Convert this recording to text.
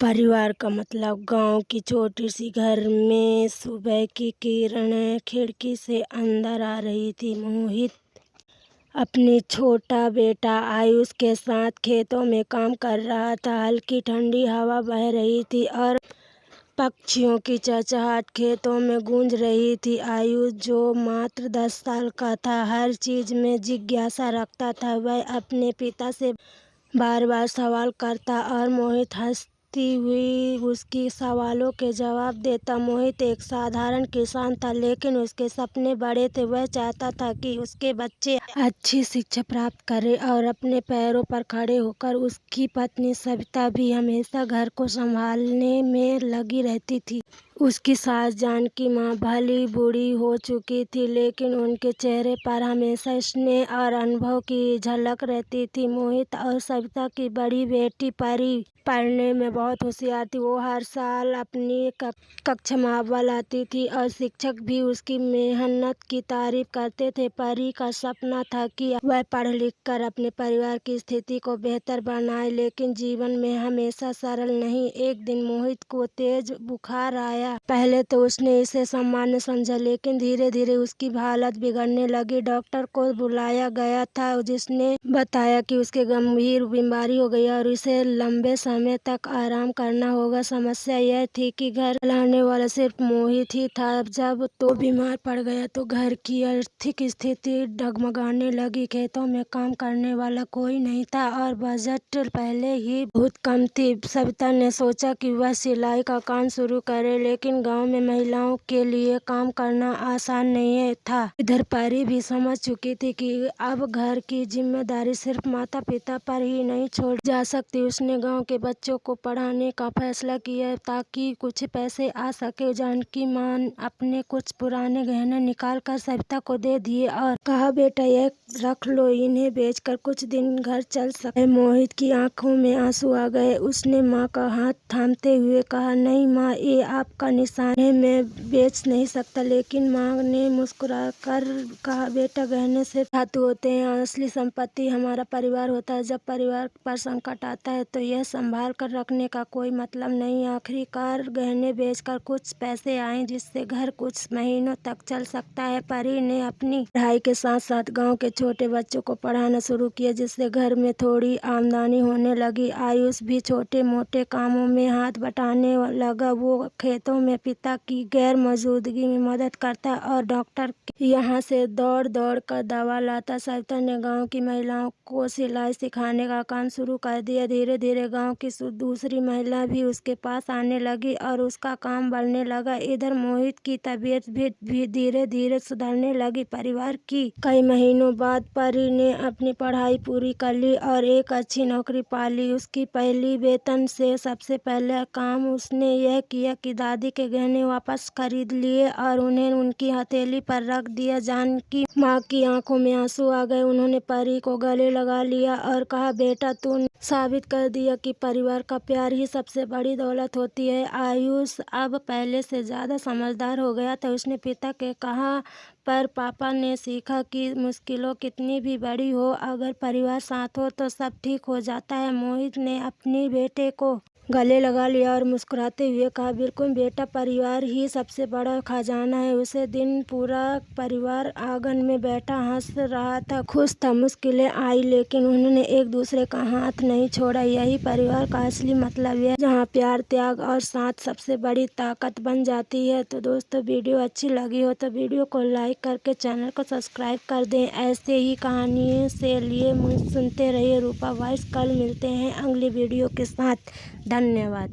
परिवार का मतलब गांव की छोटी सी घर में सुबह की किरणें खिड़की से अंदर आ रही थी। मोहित अपनी छोटा बेटा आयुष के साथ खेतों में काम कर रहा था। हल्की ठंडी हवा बह रही थी और पक्षियों की चहचहाट खेतों में गूंज रही थी। आयुष, जो मात्र 10 साल का था, हर चीज में जिज्ञासा रखता था। वह अपने पिता से बार बार सवाल करता और मोहित हंसती हुई उसकी सवालों के जवाब देता। मोहित एक साधारण किसान था, लेकिन उसके सपने बड़े थे। वह चाहता था कि उसके बच्चे अच्छी शिक्षा प्राप्त करें और अपने पैरों पर खड़े होकर। उसकी पत्नी सविता भी हमेशा घर को संभालने में लगी रहती थी। उसकी सास जानकी माँ भली बूढ़ी हो चुकी थी, लेकिन उनके चेहरे पर हमेशा स्नेह और अनुभव की झलक रहती थी। मोहित और सविता की बड़ी बेटी परी पढ़ने में बहुत होशियार थी। वो हर साल अपनी कक्षा में अव्वल आती थी और शिक्षक भी उसकी मेहनत की तारीफ करते थे। परी का सपना था कि वह पढ़ लिख कर अपने परिवार की स्थिति को बेहतर बनाए, लेकिन जीवन में हमेशा सरल नहीं। एक दिन मोहित को तेज बुखार आया। पहले तो उसने इसे सामान्य समझा, लेकिन धीरे धीरे उसकी हालत बिगड़ने लगी। डॉक्टर को बुलाया गया था, जिसने बताया कि उसके गंभीर बीमारी हो गई और उसे लंबे समय तक आराम करना होगा। समस्या यह थी कि घर चलाने वाला सिर्फ मोहित ही था। जब तो बीमार पड़ गया तो घर की आर्थिक स्थिति डगमगाने लगी। खेतों में काम करने वाला कोई नहीं था और बजट पहले ही बहुत कम थी। सविता ने सोचा कि वह सिलाई का काम शुरू करे, लेकिन गांव में महिलाओं के लिए काम करना आसान नहीं था। इधर परी भी समझ चुकी थी कि अब घर की जिम्मेदारी सिर्फ माता पिता पर ही नहीं छोड़ी जा सकती। उसने गांव के बच्चों को पढ़ाने का फैसला किया ताकि कुछ पैसे आ सके। जानकी माँ अपने कुछ पुराने गहने निकाल कर सविता को दे दिए और कहा, बेटा यह रख लो, इन्हें बेचकर कुछ दिन घर चल सकते। मोहित की आंखों में आंसू आ गए। उसने माँ का हाथ थामते हुए कहा, नहीं माँ, ये आपका निशान है, मैं बेच नहीं सकता। लेकिन माँ ने मुस्कुराकर कहा, बेटा गहने सिर्फ धातु होते हैं, असली संपत्ति हमारा परिवार होता है। जब परिवार पर संकट आता है तो यह संभाल कर रखने का कोई मतलब नहीं। आखिरकार गहने बेचकर कुछ पैसे आए, जिससे घर कुछ महीनों तक चल सकता है। परी ने अपनी पढ़ाई के साथ साथ गांव के छोटे बच्चों को पढ़ाना शुरू किया, जिससे घर में थोड़ी आमदनी होने लगी। आयुष भी छोटे मोटे कामों में हाथ बटाने लगा। वो खेतों में पिता की गैर मौजूदगी में मदद करता और डॉक्टर यहाँ से दौड़ दौड़ कर दवा लाता। सविता ने गांव की महिलाओं को सिलाई सिखाने का काम शुरू कर दिया। धीरे धीरे गांव की दूसरी महिला भी उसके पास आने लगी और उसका काम बढ़ने लगा। इधर मोहित की तबीयत भी धीरे धीरे सुधरने लगी। परिवार की कई महीनों बाद परी ने अपनी पढ़ाई पूरी कर ली और एक अच्छी नौकरी पा ली। उसकी पहली वेतन से सबसे पहले काम उसने यह किया कि दादी के गहने वापस खरीद लिए और उन्हें उनकी हथेली पर रख दिया। जानकी माँ की आंखों में आंसू आ गए। उन्होंने परी को गले लगा लिया और कहा, बेटा तूने साबित कर दिया कि परिवार का प्यार ही सबसे बड़ी दौलत होती है। आयुष अब पहले से ज्यादा समझदार हो गया था। उसने पिता के कहा पर पापा ने सीखा कि मुश्किलों कितनी भी बड़ी हो, अगर परिवार साथ हो तो सब ठीक हो जाता है। मोहित ने अपनी बेटे को गले लगा लिया और मुस्कुराते हुए कहा, बिल्कुल बेटा, परिवार ही सबसे बड़ा खजाना है। उसे दिन पूरा परिवार आंगन में बैठा हंस रहा था, खुश था। मुश्किलें आई, लेकिन उन्होंने एक दूसरे का हाथ नहीं छोड़ा। यही परिवार का असली मतलब है, जहाँ प्यार, त्याग और साथ सबसे बड़ी ताकत बन जाती है। तो दोस्तों, वीडियो अच्छी लगी हो तो वीडियो को लाइक करके चैनल को सब्सक्राइब कर दें। ऐसे ही कहानियों से लिए सुनते रहिए रूपा वॉइस। कल मिलते हैं अगली वीडियो के साथ। धन्यवाद।